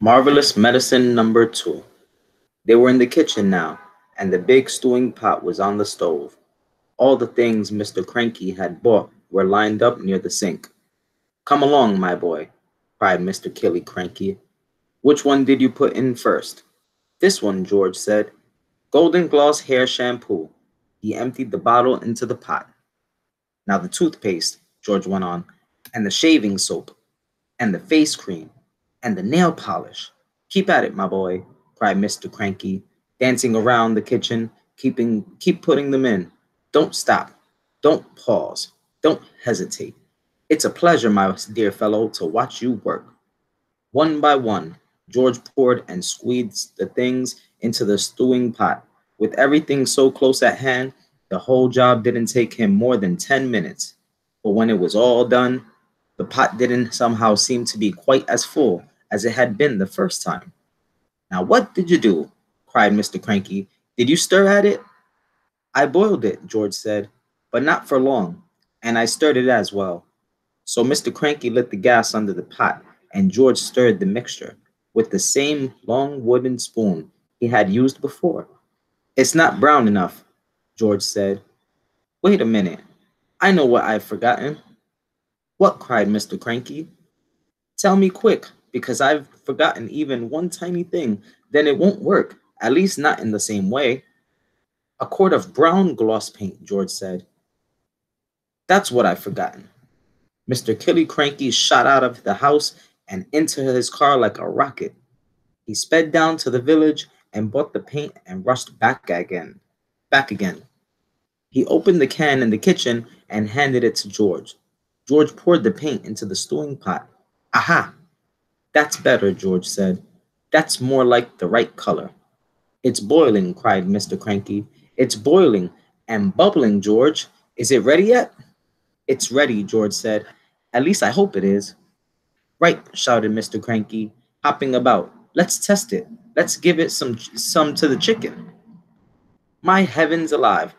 Marvelous medicine number two. They were in the kitchen now, and the big stewing pot was on the stove. All the things Mr. Cranky had bought were lined up near the sink. Come along, my boy, cried Mr. Killy Cranky. Which one did you put in first? This one, George said. Golden Gloss Hair Shampoo. He emptied the bottle into the pot. Now the toothpaste, George went on, and the shaving soap, and the face cream, and the nail polish. Keep at it, my boy, cried Mr. Cranky, dancing around the kitchen, keep putting them in. Don't stop. Don't pause. Don't hesitate. It's a pleasure, my dear fellow, to watch you work. One by one, George poured and squeezed the things into the stewing pot. With everything so close at hand, the whole job didn't take him more than 10 minutes. But when it was all done, the pot didn't somehow seem to be quite as full as it had been the first time. Now, what did you do? Cried Mr. Cranky. Did you stir at it? I boiled it, George said, but not for long, and I stirred it as well. So Mr. Cranky lit the gas under the pot, and George stirred the mixture with the same long wooden spoon he had used before. It's not brown enough, George said. Wait a minute. I know what I've forgotten. What? Cried Mr. Cranky. Tell me quick, because I've forgotten even one tiny thing. Then it won't work, at least not in the same way. A quart of brown gloss paint, George said. That's what I've forgotten. Mr. Killy Cranky shot out of the house and into his car like a rocket. He sped down to the village and bought the paint and rushed back again. He opened the can in the kitchen and handed it to George. George poured the paint into the stewing pot. Aha! That's better, George said. That's more like the right color. It's boiling, cried Mr. Cranky. It's boiling and bubbling, George. Is it ready yet? It's ready, George said. At least I hope it is. Right, shouted Mr. Cranky, hopping about. Let's test it. Let's give it some to the chicken. My heavens alive.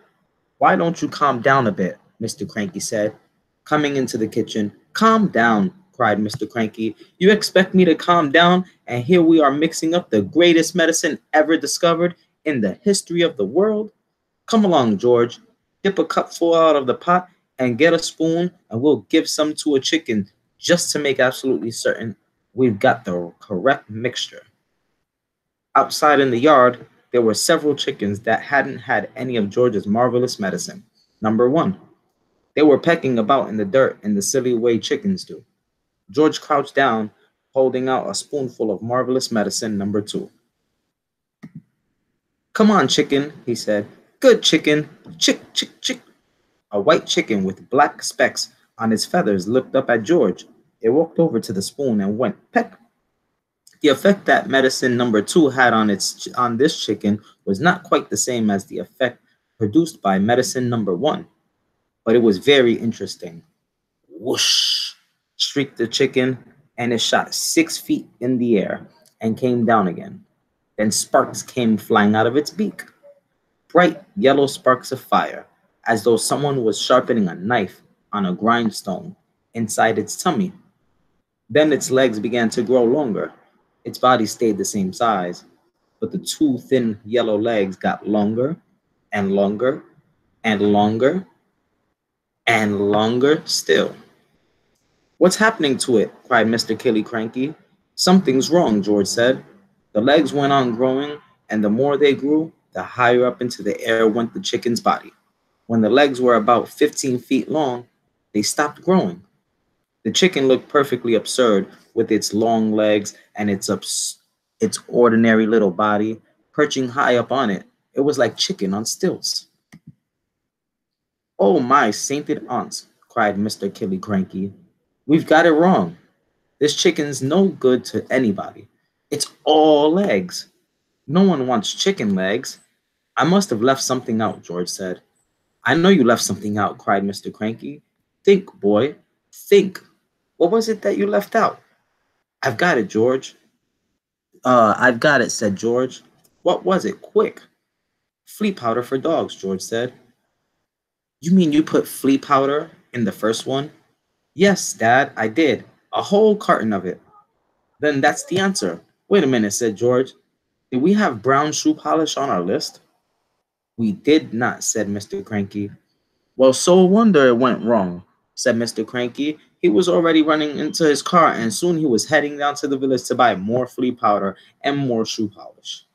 Why don't you calm down a bit? Mr. Cranky said, coming into the kitchen. Calm down, cried Mr. Cranky. You expect me to calm down, and here we are mixing up the greatest medicine ever discovered in the history of the world? Come along, George. Dip a cupful out of the pot and get a spoon, and we'll give some to a chicken just to make absolutely certain we've got the correct mixture. Outside in the yard, there were several chickens that hadn't had any of George's marvelous medicine. Number one, they were pecking about in the dirt in the silly way chickens do. George crouched down, holding out a spoonful of marvelous medicine number two. Come on, chicken, he said. Good chicken. Chick, chick, chick. A white chicken with black specks on its feathers looked up at George. It walked over to the spoon and went peck. The effect that medicine number two had on this chicken was not quite the same as the effect produced by medicine number one, but it was very interesting. Whoosh! Shrieked the chicken, and it shot 6 feet in the air and came down again. Then sparks came flying out of its beak. Bright yellow sparks of fire, as though someone was sharpening a knife on a grindstone inside its tummy. Then its legs began to grow longer. Its body stayed the same size, but the two thin yellow legs got longer and longer and longer and longer still. What's happening to it? Cried Mr. Killy Cranky. Something's wrong, George said. The legs went on growing, and the more they grew, the higher up into the air went the chicken's body. When the legs were about 15 feet long, they stopped growing. The chicken looked perfectly absurd with its long legs and its ordinary little body perching high up on it. It was like chicken on stilts. Oh, my sainted aunts, cried Mr. Killy Cranky. We've got it wrong. This chicken's no good to anybody. It's all legs. No one wants chicken legs. I must have left something out, George said. I know you left something out, cried Mr. Cranky. Think, boy, think. What was it that you left out? I've got it, George. I've got it, said George. What was it? Quick. Flea powder for dogs, George said. You mean you put flea powder in the first one? Yes, Dad, I did. A whole carton of it. Then that's the answer. Wait a minute, said George. Did we have brown shoe polish on our list? We did not, said Mr. Cranky. Well, so wonder it went wrong, said Mr. Cranky. He was already running into his car, and soon he was heading down to the village to buy more flea powder and more shoe polish.